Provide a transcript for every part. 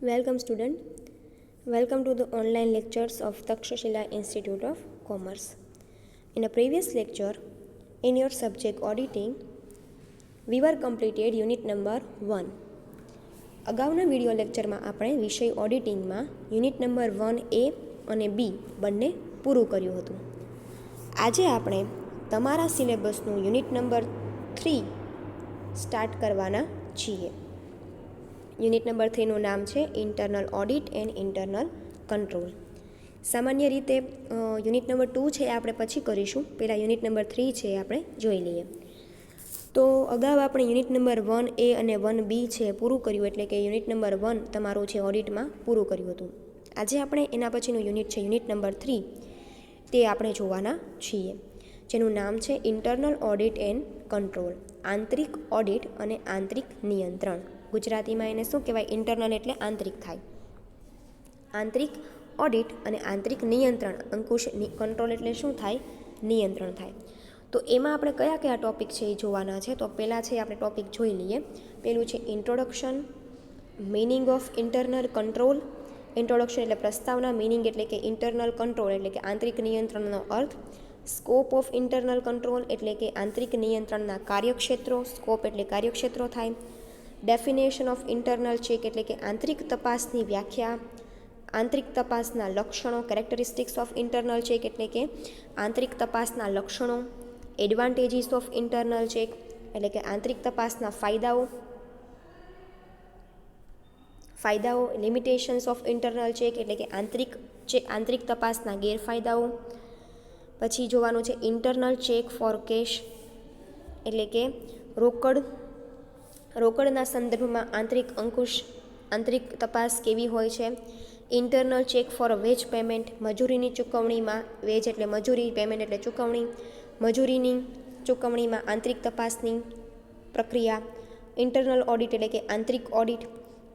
Welcome student. Welcome to the online lectures of Takshashila Institute of Commerce. In a previous lecture, in your subject auditing, we were completed unit number 1. અગાઉના video લેક્ચરમાં આપણે વિષય ઓડિટિંગમાં unit number 1A અને B બંને પૂરું કર્યું હતું. આજે આપણે તમારા સિલેબસનું યુનિટ નંબર 3 સ્ટાર્ટ કરવાના છીએ. યુનિટ નંબર 3નું નામ છે internal audit and internal control. સામાન્ય રીતે યુનિટ નંબર 2 છે આપણે પછી કરીશું. પહેલાં યુનિટ નંબર 3 છે આપણે જોઈ લઈએ. તો અગાઉ આપણે યુનિટ નંબર 1A અને 1B છે પૂરું કર્યું, એટલે કે યુનિટ નંબર 1 તમારું છે ઓડિટમાં પૂરું કર્યું હતું. આજે આપણે એના પછીનું યુનિટ છે યુનિટ નંબર 3, તે આપણે જોવાના છીએ, જેનું નામ છે ઇન્ટરનલ ઓડિટ એન્ડ કંટ્રોલ, આંતરિક ઓડિટ અને આંતરિક નિયંત્રણ. ગુજરાતીમાં એને શું કહેવાય? ઇન્ટરનલ એટલે આંતરિક થાય, આંતરિક ઓડિટ અને આંતરિક નિયંત્રણ. અંકુશ કંટ્રોલ એટલે શું થાય? નિયંત્રણ થાય. તો એમાં આપણે કયા કયા ટોપિક છે એ જોવાના છે. તો પહેલાં છે આપણે ટોપિક જોઈ લઈએ. પહેલું છે introduction, meaning of internal control. Introduction એટલે પ્રસ્તાવના, મિનિંગ એટલે કે ઇન્ટરનલ કંટ્રોલ એટલે કે આંતરિક નિયંત્રણનો અર્થ. સ્કોપ ઓફ ઇન્ટરનલ કંટ્રોલ એટલે કે આંતરિક નિયંત્રણના કાર્યક્ષેત્રો. સ્કોપ એટલે કાર્યક્ષેત્રો થાય. ડેફિનેશન ઓફ ઇન્ટરનલ ચેક એટલે કે આંતરિક તપાસની વ્યાખ્યા. આંતરિક તપાસના લક્ષણો, કેરેક્ટરિસ્ટિક્સ ઓફ ઇન્ટરનલ ચેક એટલે કે આંતરિક તપાસના લક્ષણો. એડવાન્ટેજીસ ઓફ ઇન્ટરનલ ચેક એટલે કે આંતરિક તપાસના ફાયદાઓ. લિમિટેશન્સ ઓફ ઇન્ટરનલ ચેક એટલે કે આંતરિક તપાસના ગેરફાયદાઓ. પછી જોવાનું છે ઇન્ટરનલ ચેક ફોર કેશ એટલે કે રોકડના સંદર્ભમાં આંતરિક તપાસ કેવી હોય છે. Internal check for wage payment, મજૂરીની ચૂકવણીમાં, વેજ એટલે મજૂરી, પેમેન્ટ એટલે ચૂકવણી, મજૂરીની ચૂકવણીમાં આંતરિક તપાસની પ્રક્રિયા. ઇન્ટરનલ ઓડિટ એટલે કે આંતરિક ઓડિટ.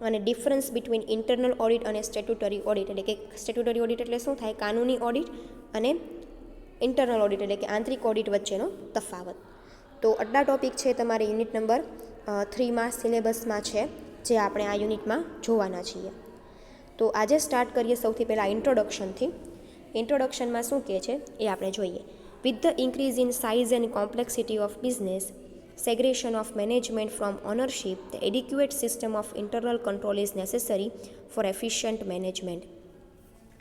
અને ડિફરન્સ બિટવીન ઇન્ટરનલ ઓડિટ અને સ્ટેટ્યુટરી ઓડિટ એટલે કે સ્ટેટ્યુટરી ઓડિટ એટલે શું થાય? કાનૂની ઓડિટ. અને ઇન્ટરનલ ઓડિટ એટલે કે આંતરિક ઓડિટ વચ્ચેનો તફાવત. તો આટલા ટોપિક છે તમારે યુનિટ નંબર 3માં સિલેબસમાં છે, જે આપણે આ યુનિટમાં જોવાના છીએ. તો આજે સ્ટાર્ટ કરીએ સૌથી પહેલાં ઇન્ટ્રોડક્શનથી. ઇન્ટ્રોડક્શનમાં શું કહે છે એ આપણે જોઈએ. With the increase in size and complexity of business, segregation of management from ownership, the adequate system of internal control is necessary for efficient management.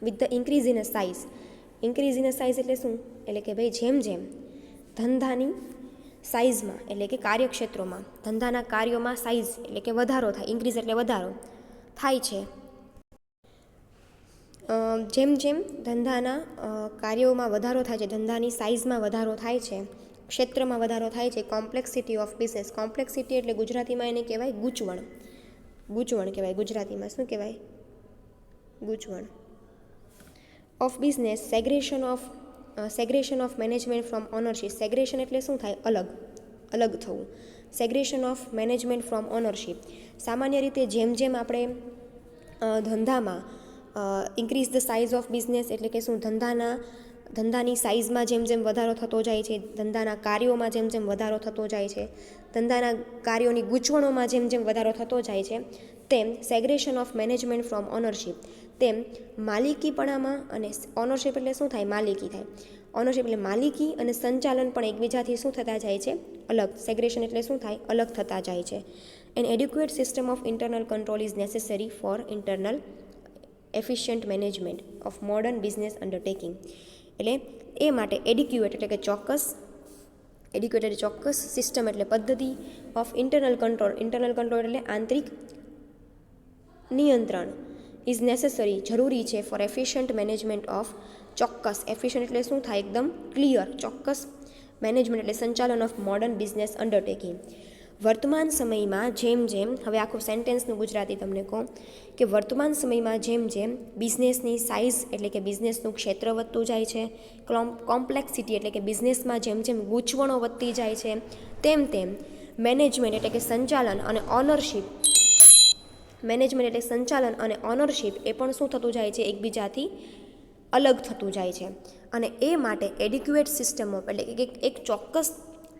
With the increase in a size. Increase in a size એટલે શું? એટલે કે ભાઈ જેમ ધંધાની સાઇઝમાં એટલે કે કાર્યક્ષેત્રોમાં, ધંધાના કાર્યોમાં સાઇઝ એટલે કે વધારો થાય. ઇન્ક્રીઝ એટલે વધારો થાય છે. જેમ ધંધાના કાર્યોમાં વધારો થાય છે, ધંધાની સાઇઝમાં વધારો થાય છે, ક્ષેત્રમાં વધારો થાય છે. Complexity of business. કોમ્પ્લેક્સિટી એટલે ગુજરાતીમાં એને કહેવાય ગૂંચવણ. ગૂંચવણ કહેવાય ગુજરાતીમાં. શું કહેવાય? ગૂંચવણ. Of business. Segregation of management from ownership. Segregation એટલે શું થાય? અલગ થવું. Segregation of management from ownership. સામાન્ય રીતે જેમ આપણે ધંધામાં increase the size of business એટલે કે શું? ધંધાની સાઇઝમાં જેમ વધારો થતો જાય છે, ધંધાના કાર્યોમાં જેમ વધારો થતો જાય છે, ધંધાના કાર્યોની ગૂંચવણોમાં જેમ વધારો થતો જાય છે, તેમ સેગ્રેશન ઓફ મેનેજમેન્ટ ફ્રોમ ઓનરશિપ, તેમ માલિકીપણામાં. અને ઓનરશિપ એટલે શું થાય? માલિકી થાય. ઓનરશિપ એટલે માલિકી અને સંચાલન પણ એકબીજાથી શું થતા જાય છે? અલગ. સેગ્રેશન એટલે શું થાય? અલગ થતા જાય છે. An adequate system of internal control is necessary for internal efficient management of modern business undertaking. એટલે એ માટે એડિક્યુએટ એટલે કે ચોક્કસ સિસ્ટમ એટલે પદ્ધતિ ઓફ ઇન્ટરનલ કંટ્રોલ એટલે આંતરિક નિયંત્રણ ઇઝ નેસેસરી જરૂરી છે ફોર એફિશિયન્ટ મેનેજમેન્ટ ઓફ ચોક્કસ. એફિશિયન્ટ એટલે શું થાય? એકદમ ક્લિયર. ચોક્કસ મેનેજમેન્ટ એટલે સંચાલન ઓફ મોડર્ન બિઝનેસ અન્ડરટેકિંગ. વર્તમાન સમયમાં જેમ હવે આખું સેન્ટેન્સનું ગુજરાતી તમને કહું કે વર્તમાન સમયમાં જેમ બિઝનેસની સાઇઝ એટલે કે બિઝનેસનું ક્ષેત્ર વધતું જાય છે, કોમ્પ્લેક્સિટી એટલે કે બિઝનેસમાં જેમ ગૂંચવણો વધતી જાય છે, તેમ મેનેજમેન્ટ એટલે કે સંચાલન અને ઓનરશિપ એ પણ શું થતું જાય છે? એકબીજાથી અલગ થતું જાય છે. અને એ માટે એડિક્યુએટ સિસ્ટમ ઓફ એટલે કે એક ચોક્કસ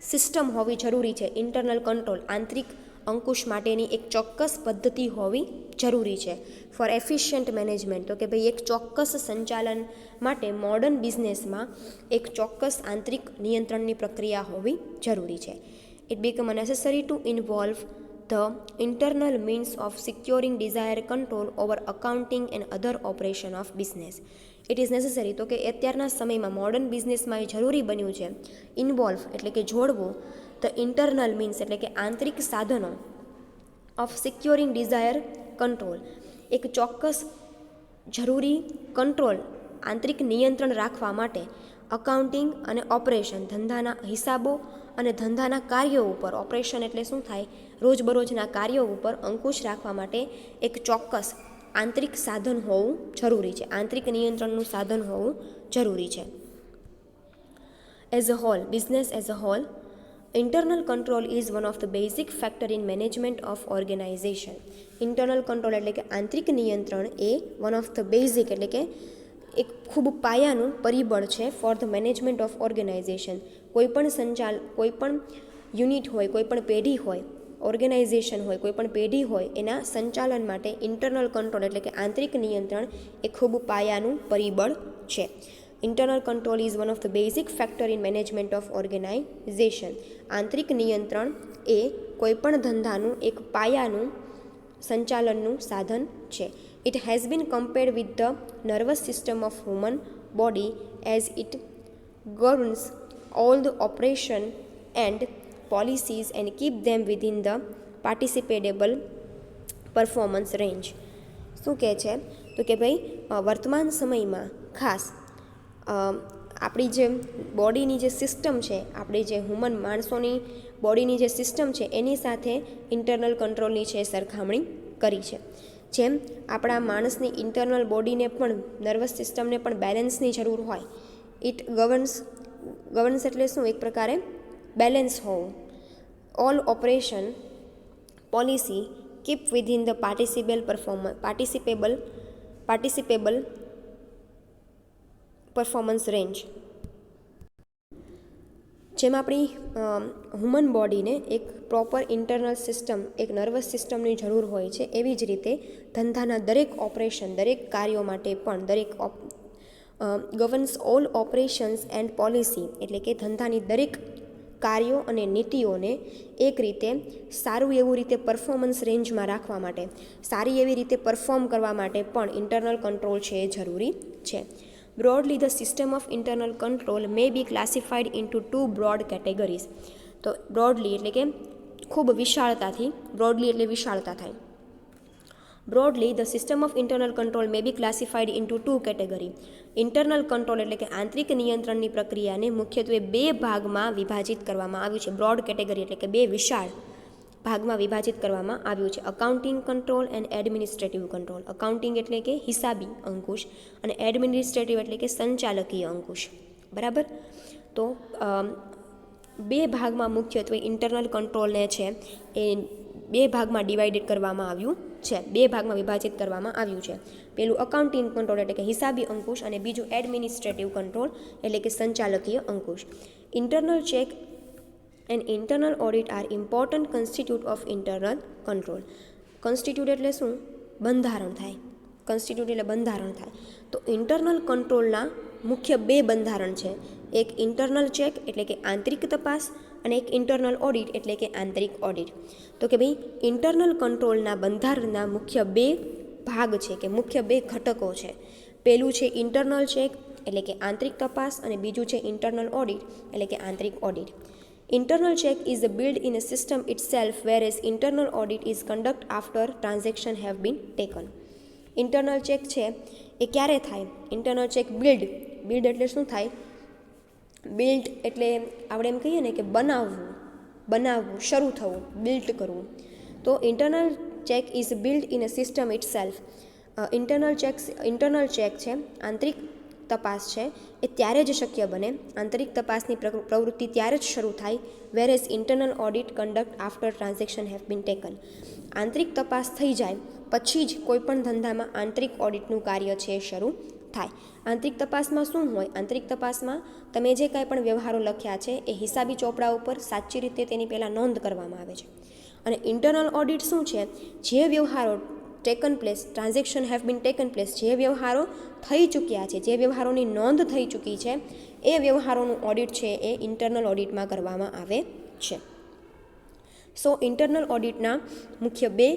સિસ્ટમ હોવી જરૂરી છે. ઇન્ટરનલ કંટ્રોલ આંતરિક અંકુશ માટેની એક ચોક્કસ પદ્ધતિ હોવી જરૂરી છે. ફોર એફિશિયન્ટ મેનેજમેન્ટ, તો કે ભાઈ એક ચોક્કસ સંચાલન માટે મોડર્ન બિઝનેસમાં એક ચોક્કસ આંતરિક નિયંત્રણની પ્રક્રિયા હોવી જરૂરી છે. It become necessary two involve the internal means of securing desired control over accounting and other operation of business. It is necessary, તો કે અત્યારના સમયમાં મોડર્ન બિઝનેસમાં એ જરૂરી બન્યું છે ઇન્વોલ્વ એટલે કે જોડવું ધ ઇન્ટરનલ મીન્સ એટલે કે આંતરિક સાધનો ઓફ સિક્યોરિંગ ડિઝાયર કંટ્રોલ, એક ચોક્કસ જરૂરી કંટ્રોલ આંતરિક નિયંત્રણ રાખવા માટે અકાઉન્ટિંગ અને ઓપરેશન ધંધાના હિસાબો અને ધંધાના કાર્યો ઉપર, ઓપરેશન એટલે શું થાય, રોજબરોજના કાર્યો ઉપર અંકુશ રાખવા માટે એક ચોક્કસ આંતરિક સાધન હોવું જરૂરી છે, આંતરિક નિયંત્રણનું સાધન હોવું જરૂરી છે. As a whole, business as a whole, internal control is one of the basic factor in management of organisation. Internal control એટલે કે આંતરિક નિયંત્રણ એ વન ઓફ ધ બેઝિક એટલે કે એક ખૂબ પાયાનું પરિબળ છે for the management of organisation. કોઈપણ યુનિટ હોય, કોઈપણ પેઢી હોય, ઓર્ગેનાઇઝેશન હોય, કોઈપણ પેઢી હોય, એના સંચાલન માટે ઇન્ટરનલ કંટ્રોલ એટલે કે આંતરિક નિયંત્રણ એ ખૂબ પાયાનું પરિબળ છે. Internal control is one of the basic factor in management of organisation. આંતરિક નિયંત્રણ એ કોઈપણ ધંધાનું એક પાયાનું સંચાલનનું સાધન છે. It has been compared with the nervous system of human body as it governs all the operation and policies and keep them within the participable performance range. શું કહે છે? તો કે ભાઈ વર્તમાન સમયમાં ખાસ આપણી જે બોડીની જે સિસ્ટમ છે, આપણી જે હ્યુમન માણસોની બોડીની જે સિસ્ટમ છે એની સાથે ઇન્ટરનલ કંટ્રોલની છે સરખામણી કરી છે. જેમ આપણા માણસની ઇન્ટરનલ બોડીને પણ, નર્વસ સિસ્ટમને પણ બેલેન્સની જરૂર હોય. ઇટ ગવર્ન્સ એટલે શું? એક પ્રકારે બેલેન્સ હોવું. All operation policy keep within the participable performance range. જેમ આપણી હ્યુમન બોડીને એક પ્રોપર ઇન્ટરનલ સિસ્ટમ, એક નર્વસ સિસ્ટમની જરૂર હોય છે, એવી જ રીતે ધંધાના દરેક ઓપરેશન, દરેક કાર્યો માટે પણ ગવર્ન્સ ઓલ ઓપરેશન્સ એન્ડ પોલિસી એટલે કે ધંધાની દરેક કાર્યો અને નીતિઓને એક રીતે સારું એવું રીતે પરફોર્મન્સ રેન્જમાં રાખવા માટે, સારી એવી રીતે પરફોર્મ કરવા માટે પણ ઇન્ટરનલ કંટ્રોલ છે એ જરૂરી છે. Broadly, the system of internal control may be classified into two broad categories. તો broadly એટલે કે ખૂબ વિશાળતાથી, broadly એટલે વિશાળતા થાય. Broadly, the system of internal control may be classified into two categories. Internal control એટલે કે આંતરિક નિયંત્રણની પ્રક્રિયાને મુખ્યત્વે બે ભાગમાં વિભાજિત કરવામાં આવ્યું છે. બ્રોડ કેટેગરી એટલે કે બે વિશાળ ભાગમાં વિભાજિત કરવામાં આવ્યું છે. Accounting control and administrative control. Accounting એટલે કે હિસાબી અંકુશ અને એડમિનિસ્ટ્રેટિવ એટલે કે સંચાલકીય અંકુશ. બરાબર? તો બે ભાગમાં મુખ્યત્વે ઇન્ટરનલ કંટ્રોલને છે એ બે ભાગમાં ડિવાઇડેડ કરવામાં આવ્યું છે, બે ભાગમાં વિભાજિત કરવામાં આવ્યું છે. પેલું અકાઉન્ટિંગ કંટ્રોલ એટલે કે હિસાબી અંકુશ અને બીજું એડમિનિસ્ટ્રેટિવ કંટ્રોલ એટલે કે સંચાલકીય અંકુશ. Internal check and internal audit are important constitute of internal control. Constitute એટલે શું? બંધારણ થાય. Constitute એટલે બંધારણ થાય. તો ઇન્ટરનલ કંટ્રોલના મુખ્ય બે બંધારણ છે. એક ઇન્ટરનલ ચેક એટલે કે આંતરિક તપાસ અને એક ઇન્ટરનલ ઓડિટ એટલે કે આંતરિક ઓડિટ. તો કે ભાઈ ઇન્ટરનલ કંટ્રોલના બંધારણના મુખ્ય બે ભાગ છે કે મુખ્ય બે ઘટકો છે. પહેલું છે ઇન્ટરનલ ચેક એટલે કે આંતરિક તપાસ અને બીજું છે ઇન્ટરનલ ઓડિટ એટલે કે આંતરિક audit. Internal check is built in a system itself, whereas internal audit is conducted after transaction have been taken. Internal check છે એ ક્યારે થાય? ઇન્ટરનલ ચેક બિલ્ડ એટલે શું થાય? બિલ્ડ એટલે આપણે એમ કહીએ ને કે બનાવવું, શરૂ થવું, બિલ્ડ કરવું. તો internal check is build in a system it self. Internal check છે, આંતરિક તપાસ છે એ ત્યારે જ શક્ય બને, આંતરિક તપાસની પ્રવૃત્તિ ત્યારે જ શરૂ થાય. Whereas internal audit conduct after transaction have been taken. આંતરિક તપાસ થઈ જાય પછી જ કોઈપણ ધંધામાં આંતરિક ઓડિટનું કાર્ય છે એ શરૂ થાય. આંતરિક તપાસમાં શું હોય? આંતરિક તપાસમાં તમે જે કાંઈ પણ વ્યવહારો લખ્યા છે એ હિસાબી ચોપડા ઉપર સાચી રીતે તેની પહેલાં નોંધ કરવામાં આવે છે અને ઇન્ટરનલ ઓડિટ શું છે? જે વ્યવહારો transaction have been taken place, જે વ્યવહારો થઈ ચૂક્યા છે, જે વ્યવહારોની નોંધ થઈ ચૂકી છે, એ વ્યવહારોનું ઓડિટ છે એ ઇન્ટરનલ ઓડિટમાં કરવામાં આવે છે. સો ઇન્ટરનલ ઓડિટના મુખ્ય બે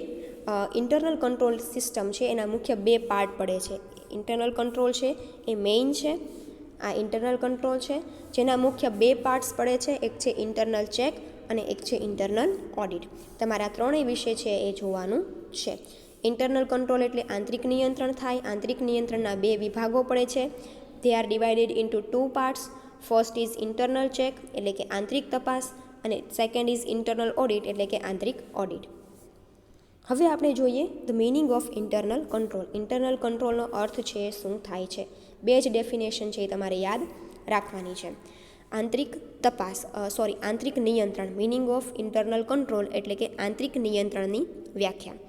ઇન્ટરનલ કંટ્રોલ સિસ્ટમ છે એના મુખ્ય બે પાર્ટ પડે છે. ઇન્ટરનલ કંટ્રોલ છે એ મેઇન છે. આ ઇન્ટરનલ કંટ્રોલ છે જેના મુખ્ય બે પાર્ટ્સ પડે છે, એક છે ઇન્ટરનલ ચેક અને એક છે ઇન્ટરનલ ઓડિટ. તમારા ત્રણેય વિષય છે એ જોવાનું છે. ઇન્ટરનલ કંટ્રોલ એટલે આંતરિક નિયંત્રણ થાય. આંતરિક નિયંત્રણના બે વિભાગો પડે છે. They are divided into 2 parts. First is internal check એટલે કે આંતરિક તપાસ, અને સેકન્ડ ઇઝ ઇન્ટરનલ ઓડિટ એટલે કે આંતરિક ઓડિટ. હવે આપણે જોઈએ the meaning of internal control. Internal કંટ્રોલનો અર્થ છે શું થાય છે. બે જ ડેફિનેશન છે એ તમારે યાદ રાખવાની છે. આંતરિક નિયંત્રણ. મિનિંગ ઓફ ઇન્ટરનલ કંટ્રોલ એટલે કે આંતરિક નિયંત્રણની વ્યાખ્યા.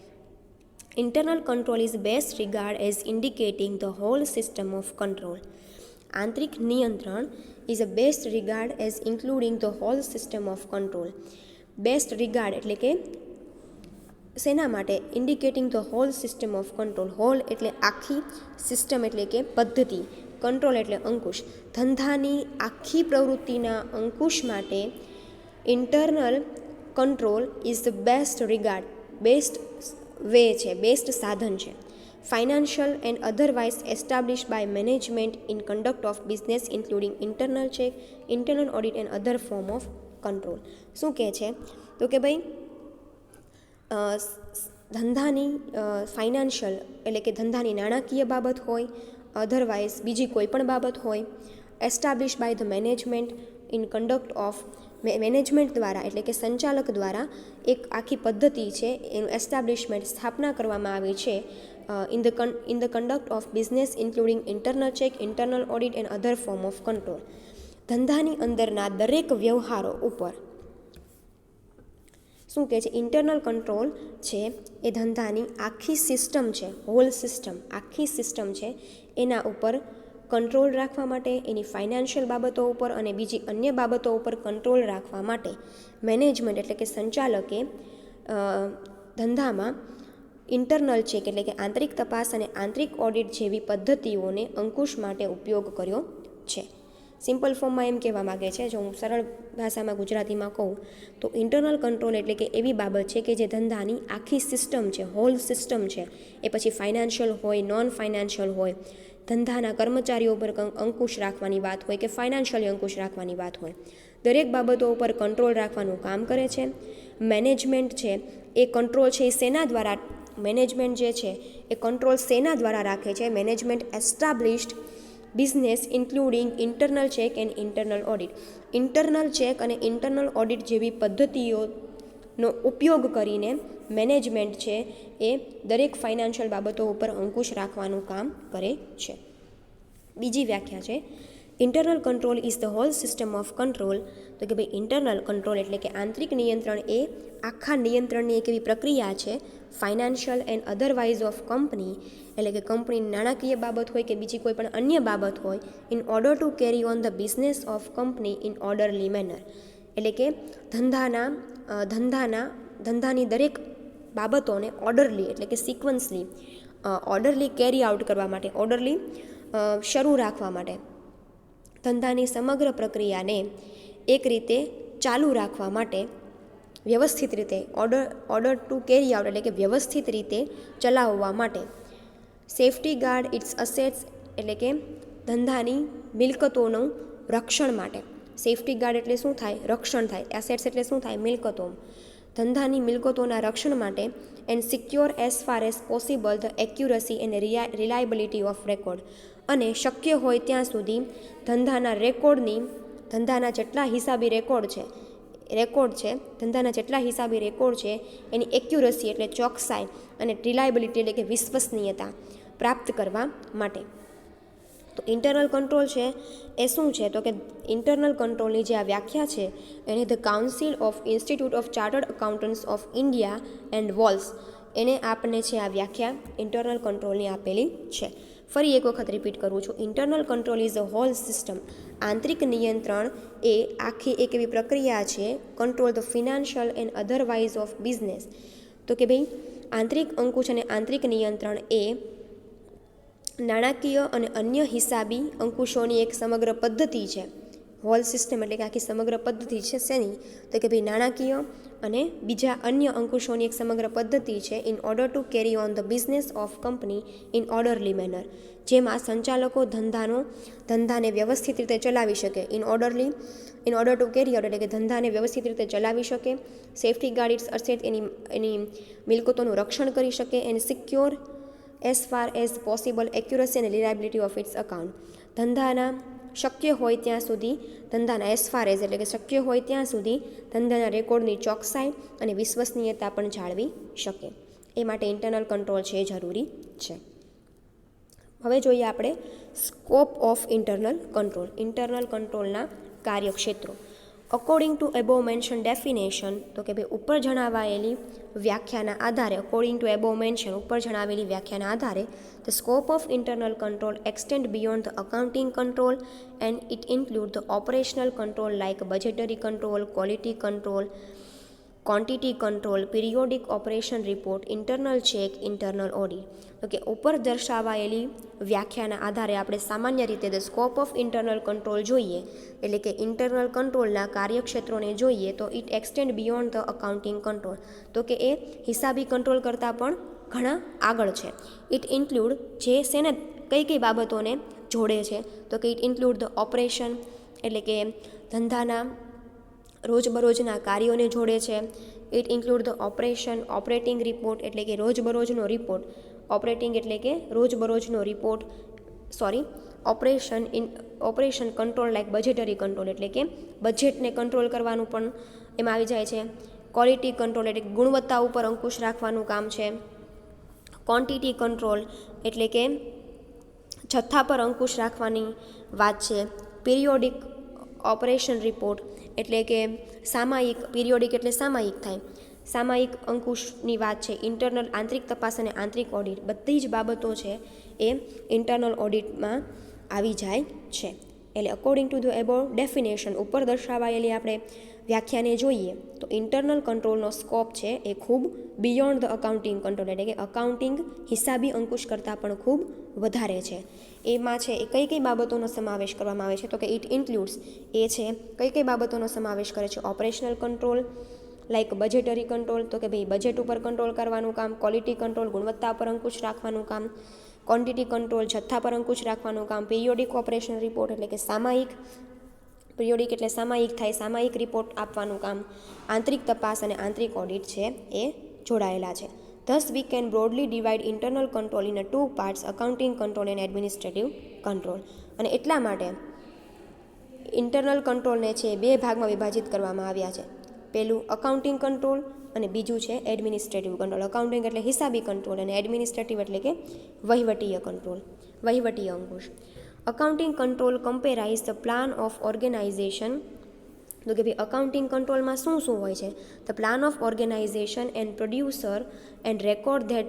Internal control is best regard as indicating the whole system of control. આંતરિક નિયંત્રણ is a best regard as including the whole system of control. Best regard એટલે કે શેના માટે? Indicating the whole system of control. Whole એટલે આખી, system એટલે કે પદ્ધતિ, કંટ્રોલ એટલે અંકુશ. ધંધાની આખી પ્રવૃત્તિના અંકુશ માટે internal control is the best regard, best way છે, બેસ્ટ સાધન છે. Financial and otherwise established by management in conduct of business including internal check, internal audit and other form of control. શું કહે છે? તો કે ભાઈ ધંધાની ફાઇનાન્શિયલ એટલે કે ધંધાની નાણાકીય બાબત હોય, અધરવાઇઝ બીજી કોઈ પણ બાબત હોય, establish by the management in conduct of, management દ્વારા એટલે કે સંચાલક દ્વારા એક આખી પદ્ધતિ છે એનું એસ્ટાબ્લિશમેન્ટ, સ્થાપના કરવામાં આવી છે in the conduct of business including internal check, internal audit and other form of control. ધંધાની અંદરના દરેક વ્યવહારો ઉપર શું કહે છે? ઇન્ટરનલ કંટ્રોલ છે એ ધંધાની આખી સિસ્ટમ છે, હોલ સિસ્ટમ, આખી સિસ્ટમ છે એના ઉપર કંટ્રોલ રાખવા માટે, એની ફાઇનાન્શિયલ બાબતો ઉપર અને બીજી અન્ય બાબતો ઉપર કંટ્રોલ રાખવા માટે મેનેજમેન્ટ એટલે કે સંચાલકે ધંધામાં ઇન્ટરનલ ચેક એટલે કે આંતરિક તપાસ અને આંતરિક ઓડિટ જેવી પદ્ધતિઓને અંકુશ માટે ઉપયોગ કર્યો છે. સિમ્પલ ફોર્મમાં એમ કહેવા માગે છે, જો હું સરળ ભાષામાં ગુજરાતીમાં કહું તો ઇન્ટરનલ કંટ્રોલ એટલે કે એવી બાબત છે કે જે ધંધાની આખી સિસ્ટમ છે, હોલ સિસ્ટમ છે, એ પછી ફાઇનાન્શિયલ હોય, નોન ફાઇનાન્શિયલ હોય, ધંધાના કર્મચારીઓ પર અંકુશ રાખવાની વાત હોય કે ફાઇનાન્શિયલી અંકુશ રાખવાની વાત હોય, દરેક બાબતો ઉપર કંટ્રોલ રાખવાનું કામ કરે છે. મેનેજમેન્ટ છે એ કંટ્રોલ છે એ શેના દ્વારા, મેનેજમેન્ટ જે છે એ કંટ્રોલ શેના દ્વારા રાખે છે? Management established business including internal check and internal audit. Internal check અને ઇન્ટરનલ ઓડિટ જેવી પદ્ધતિઓનો ઉપયોગ કરીને મેનેજમેન્ટ છે એ દરેક ફાઇનાન્શિયલ બાબતો ઉપર અંકુશ રાખવાનું કામ કરે છે. બીજી વ્યાખ્યા છે internal control is the whole system of control. તો કે ભાઈ ઇન્ટરનલ કંટ્રોલ એટલે કે આંતરિક નિયંત્રણ એ આખા નિયંત્રણની એક એવી પ્રક્રિયા છે, financial and otherwise of company એટલે કે કંપનીની નાણાકીય બાબત હોય કે બીજી કોઈ પણ અન્ય બાબત હોય, in order to carry on the business of company in orderly manner. એટલે કે ધંધાની દરેક બાબતોને ઓર્ડરલી એટલે કે સિક્વન્સલી, ઓર્ડરલી કેરી આઉટ કરવા માટે, ઓર્ડરલી શરૂ રાખવા માટે, ધંધાની સમગ્ર પ્રક્રિયાને એક રીતે ચાલુ રાખવા માટે વ્યવસ્થિત રીતે ઓર્ડર ટુ કેરી આઉટ એટલે કે વ્યવસ્થિત રીતે ચલાવવા માટે, સેફ્ટી ગાર્ડ ઇટ્સ અસેટ્સ એટલે કે ધંધાની મિલકતોનું રક્ષણ માટે. સેફ્ટી ગાર્ડ એટલે શું થાય? રક્ષણ થાય. એસેટ્સ એટલે શું થાય? મિલકતો. ધંધાની મિલકતોના રક્ષણ માટે and secure as far as possible the accuracy and reliability of record. અને શક્ય હોય ત્યાં સુધી ધંધાના જેટલા હિસાબી રેકોર્ડ છે ધંધાના જેટલા હિસાબી રેકોર્ડ છે એની એક્યુરસી એટલે ચોકસાઈ અને રિલાયબિલિટી એટલે કે વિશ્વસનીયતા પ્રાપ્ત કરવા માટે. તો ઇન્ટરનલ કંટ્રોલ છે એ શું છે? તો કે ઇન્ટરનલ કંટ્રોલની જે આ વ્યાખ્યા છે એને the council of institute of chartered accountants of India and walls એને આપને છે આ વ્યાખ્યા ઇન્ટરનલ કંટ્રોલની આપેલી છે. ફરી એક વખત રિપીટ કરું છું. Internal control is a whole system. આંતરિક નિયંત્રણ એ આખી એક એવી પ્રક્રિયા છે control the financial and otherwise of business. તો કે ભાઈ આંતરિક અંકુશ અને આંતરિક નિયંત્રણ એ નાણાકીય અને અન્ય હિસાબી અંકુશોની એક સમગ્ર પદ્ધતિ છે. હોલ સિસ્ટમ એટલે કે આખી સમગ્ર પદ્ધતિ છે શેની? તો કે ભાઈ નાણાકીય અને બીજા અન્ય અંકુશોની એક સમગ્ર પદ્ધતિ છે in order to carry on the business of company in orderly manner. જેમાં સંચાલકો ધંધાને વ્યવસ્થિત રીતે ચલાવી શકે. In order to carry out એટલે કે ધંધાને વ્યવસ્થિત રીતે ચલાવી શકે, સેફ્ટી ગાર્ડ ઇટ્સ અસેટ એની મિલકતોનું રક્ષણ કરી શકે, and secure as far as possible accuracy અને રિલાયબિલિટી ઓફ ઇટ્સ અકાઉન્ટ. ધંધાના શક્ય હોય ત્યાં સુધી ધંધાના એઝ ફાર એઝ એટલે કે શક્ય હોય ત્યાં સુધી ધંધાના રેકોર્ડની ચોકસાઈ અને વિશ્વસનીયતા પણ જાળવી શકે. એ માટે ઇન્ટરનલ કંટ્રોલ છે એ જરૂરી છે. હવે જોઈએ આપણે scope of internal control. Internal કંટ્રોલના કાર્યક્ષેત્રો. According to above mention definition, તો કે ભાઈ ઉપર જણાવેલી વ્યાખ્યાના આધારે ઉપર જણાવેલી વ્યાખ્યાના આધારે the scope of internal control extend beyond the accounting control and it include the operational control like budgetary control, quality control, quantity control, periodic operation report, internal check, internal audit. તો કે ઉપર દર્શાવાયેલી વ્યાખ્યાના આધારે આપણે સામાન્ય રીતે the scope of internal control જોઈએ એટલે કે ઇન્ટરનલ કંટ્રોલના કાર્યક્ષેત્રોને જોઈએ તો it extend beyond the accounting control. તો કે એ હિસાબી કંટ્રોલ કરતાં પણ ઘણા આગળ છે. ઇટ ઇન્ક્લુડ જે શેને કઈ બાબતોને જોડે છે તો કે ઇટ ઇન્ક્લુડ ધ ઓપરેશન એટલે કે ધંધાના રોજબરોજના કાર્યોને જોડે છે. It include the operating report એટલે કે રોજબરોજનો રિપોર્ટ. ઓપરેટિંગ એટલે કે રોજબરોજનો report operation control like budgetary control એટલે કે બજેટને કંટ્રોલ કરવાનું પણ એમાં આવી જાય છે. ક્વોલિટી કંટ્રોલ એટલે ગુણવત્તા ઉપર અંકુશ રાખવાનું કામ છે. ક્વોન્ટિટી કંટ્રોલ એટલે કે જથ્થા પર અંકુશ રાખવાની વાત છે. પિરિયોડિક ઓપરેશન રિપોર્ટ એટલે કે પિરિયોડિક એટલે સામાયિક થાય, સામાયિક અંકુશની વાત છે. ઇન્ટરનલ આંતરિક તપાસ અને આંતરિક ઓડિટ બધી જ બાબતો છે એ ઇન્ટરનલ ઓડિટમાં આવી જાય છે. એટલે according to the above definition ઉપર દર્શાવાયેલી આપણે વ્યાખ્યાને જોઈએ તો ઇન્ટરનલ કંટ્રોલનો સ્કોપ છે એ ખૂબ બિયોન્ડ ધ અકાઉન્ટિંગ કંટ્રોલ એટલે કે અકાઉન્ટિંગ હિસાબી અંકુશ કરતાં પણ ખૂબ વધારે છે. એમાં છે એ કઈ બાબતોનો સમાવેશ કરવામાં આવે છે તો કે ઇટ ઇન્ક્લુડ્સ એ છે કઈ બાબતોનો સમાવેશ કરે છે. Operational control like budgetary control તો કે ભાઈ બજેટ ઉપર કંટ્રોલ કરવાનું કામ, ક્વોલિટી કંટ્રોલ ગુણવત્તા પર અંકુશ રાખવાનું કામ, ક્વોન્ટિટી કંટ્રોલ જથ્થા પર અંકુશ રાખવાનું કામ, પિરિયોડિક ઓપરેશન રિપોર્ટ એટલે કે પિરિયોડિક એટલે સામાયિક રિપોર્ટ આપવાનું કામ, આંતરિક તપાસ અને આંતરિક ઓડિટ છે એ જોડાયેલા છે. Thus we can broadly divide internal control in two parts, accounting control and administrative control. અને એટલા માટે ઇન્ટરનલ કંટ્રોલને છે બે ભાગમાં વિભાજિત કરવામાં આવ્યા છે. પહેલું અકાઉન્ટિંગ કંટ્રોલ અને બીજું છે એડમિનિસ્ટ્રેટિવ કંટ્રોલ. અકાઉન્ટિંગ એટલે હિસાબી કંટ્રોલ અને એડમિનિસ્ટ્રેટિવ એટલે કે વહીવટી અંકુશ. Accounting control comprise the plan of organisation. તો કે ભાઈ અકાઉન્ટિંગ કંટ્રોલમાં શું હોય છે? The plan of organisation and producer and record that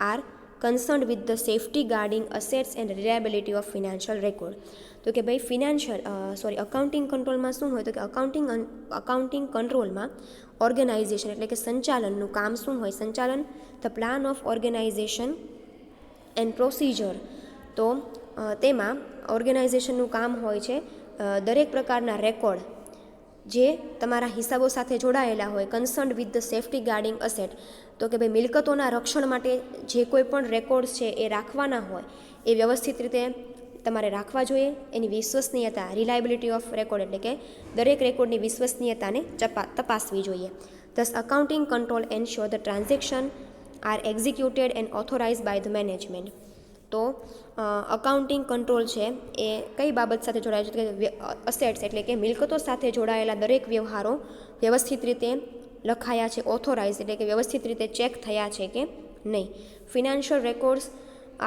are concerned with the safeguarding assets and reliability of financial record. તો કે ભાઈ અકાઉન્ટિંગ કંટ્રોલમાં શું હોય તો કે અકાઉન્ટિંગ કંટ્રોલમાં ઓર્ગેનાઇઝેશન એટલે કે સંચાલનનું કામ શું હોય? સંચાલન the plan of organisation and procedure. તો તેમાં ઓર્ગેનાઇઝેશનનું કામ હોય છે દરેક પ્રકારના રેકોર્ડ જે તમારા હિસાબો સાથે જોડાયેલા હોય કન્સર્ન્ડ with the safety guarding asset. તો કે ભાઈ મિલકતોના રક્ષણ માટે જે કોઈ પણ રેકોર્ડ્સ છે એ રાખવાના હોય એ વ્યવસ્થિત રીતે તમારે રાખવા જોઈએ. એની વિશ્વસનીયતા રિલાયબિલિટી ઓફ રેકોર્ડ એટલે કે દરેક રેકોર્ડની વિશ્વસનીયતાને તપાસવી જોઈએ. Thus accounting control ensure the transaction are executed and authorise by the management. તો અકાઉન્ટિંગ કંટ્રોલ છે એ કઈ બાબત સાથે જોડાયેલ છે કે અસેટ્સ એટલે કે મિલકતો સાથે જોડાયેલા દરેક વ્યવહારો વ્યવસ્થિત રીતે લખાયા છે, ઓથોરાઇઝ એટલે કે વ્યવસ્થિત રીતે ચેક થયા છે કે નહીં. Financial records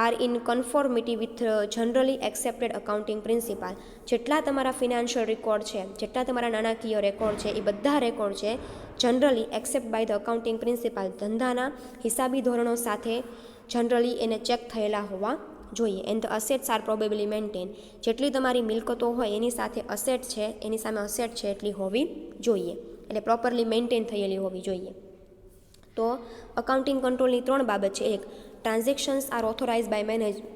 are in conformity with generally accepted accounting principal. જેટલા તમારા ફિનાન્શિયલ રેકોર્ડ છે, જેટલા તમારા નાણાકીય રેકોર્ડ છે, એ બધા રેકોર્ડ છે generally accept by the accounting principal, ધંધાના હિસાબી ધોરણો સાથે જનરલી એને ચેક થયેલા હોવા જોઈએ. And the assets are probably maintain. જેટલી તમારી મિલકતો હોય એની સાથે અસેટ છે, એની સામે અસેટ છે એટલી હોવી જોઈએ, એટલે પ્રોપરલી મેન્ટેન થયેલી હોવી જોઈએ. તો અકાઉન્ટિંગ કંટ્રોલની 3 બાબત છે. એક, transactions are authorise by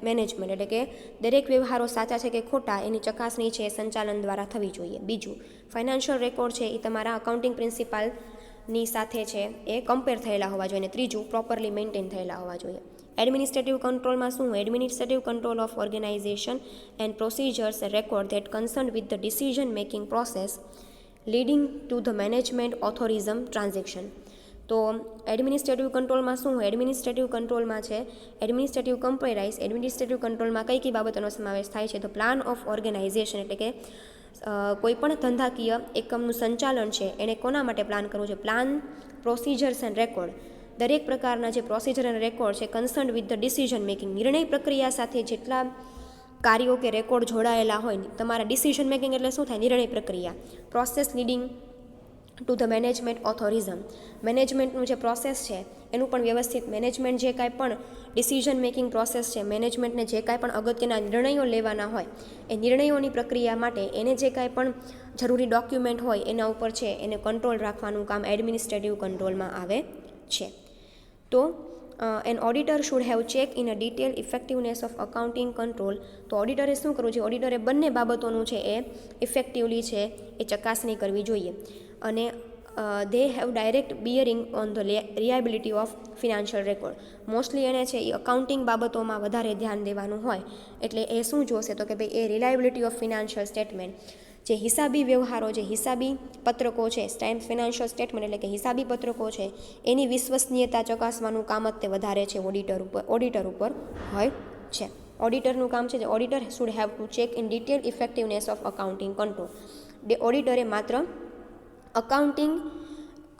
management, એટલે કે દરેક વ્યવહારો સાચા છે કે ખોટા એની ચકાસણી છે સંચાલન દ્વારા થવી જોઈએ. બીજું, ફાઇનાન્શિયલ રેકોર્ડ છે એ તમારા અકાઉન્ટિંગ પ્રિન્સિપાલની સાથે છે એ કમ્પેર થયેલા હોવા જોઈએ. અને ત્રીજું, પ્રોપરલી મેન્ટેન થયેલા હોવા જોઈએ. એડમિનિસ્ટ્રેટિવ કંટ્રોલમાં શું? Administrative control of organisation and procedures record that concern with the decision making process leading to the management authorisation transaction. તો એડમિનિસ્ટ્રેટિવ કંટ્રોલમાં શું હોય? એડમિનિસ્ટ્રેટિવ કંટ્રોલમાં છે એડમિનિસ્ટ્રેટિવ કમ્પેરાઇઝ. એડમિનિસ્ટ્રેટિવ કંટ્રોલમાં કઈ બાબતોનો સમાવેશ થાય છે? તો પ્લાન ઓફ ઓર્ગેનાઇઝેશન, એટલે કે કોઈપણ ધંધાકીય એકમનું સંચાલન છે એને કોના માટે પ્લાન કરવું છે? Plan, procedures and record. દરેક પ્રકારના જે પ્રોસિજર અને રેકોર્ડ છે concern with the decision making, નિર્ણય પ્રક્રિયા સાથે જેટલા કાર્યો કે રેકોર્ડ જોડાયેલા હોય. તમારા ડિસિઝન મેકિંગ એટલે શું થાય? નિર્ણય પ્રક્રિયા. Process leading to the management authorisation. મેનેજમેન્ટનું જે પ્રોસેસ છે એનું પણ વ્યવસ્થિત મેનેજમેન્ટ, જે કાંઈ પણ ડિસિઝન મેકિંગ પ્રોસેસ છે, મેનેજમેન્ટને જે કાંઈ પણ અગત્યના નિર્ણયો લેવાના હોય એ નિર્ણયોની પ્રક્રિયા માટે એને જે કાંઈ પણ જરૂરી ડોક્યુમેન્ટ હોય એના ઉપર છે એને કંટ્રોલ રાખવાનું કામ એડમિનિસ્ટ્રેટિવ કંટ્રોલમાં આવે છે. તો an auditor should have check in a detail effectiveness of accounting control. તો ઓડિટરે શું કરવું છે? ઓડિટરે બંને બાબતોનું છે એ ઇફેક્ટિવલી છે એ ચકાસણી કરવી જોઈએ. અને they have direct bearing on the reliability of financial record. Mostly એને છે એ અકાઉન્ટિંગ બાબતોમાં વધારે ધ્યાન દેવાનું હોય, એટલે એ શું જોશે? તો કે ભાઈ એ રિલાયબિલિટી ઓફ ફિનાન્શિયલ સ્ટેટમેન્ટ, જે હિસાબી વ્યવહારો, જે હિસાબી પત્રકો છે, ફિનાન્શિયલ સ્ટેટમેન્ટ એટલે કે હિસાબી પત્રકો છે, એની વિશ્વસનીયતા ચકાસવાનું કામ જ તે વધારે છે ઓડિટર ઉપર હોય છે. ઓડિટરનું કામ છે જે auditor should have to check in detail effectiveness of accounting control. ઓડિટરે માત્ર અકાઉન્ટિંગ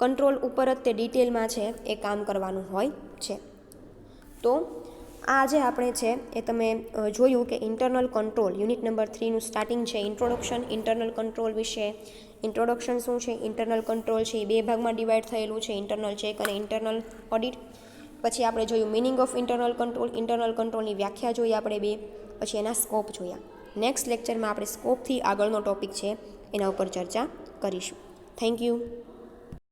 કંટ્રોલ ઉપર જ તે ડિટેલમાં છે એ કામ કરવાનું હોય છે. તો આ જે આપણે છે એ તમે જોયું કે ઇન્ટરનલ કંટ્રોલ યુનિટ નંબર 3નું સ્ટાર્ટિંગ છે ઇન્ટ્રોડક્શન. ઇન્ટરનલ કંટ્રોલ વિશે ઇન્ટ્રોડક્શન શું છે, ઇન્ટરનલ કંટ્રોલ છે એ 2 ભાગમાં ડિવાઈડ થયેલું છે, ઇન્ટરનલ ચેક અને ઇન્ટરનલ ઓડિટ. પછી આપણે જોયું meaning of internal control, internal કંટ્રોલની વ્યાખ્યા જોઈ આપણે 2, પછી એના સ્કોપ જોયા. નેક્સ્ટ લેક્ચરમાં આપણે સ્કોપથી આગળનો ટોપિક છે એના ઉપર ચર્ચા કરીશું. Thank you.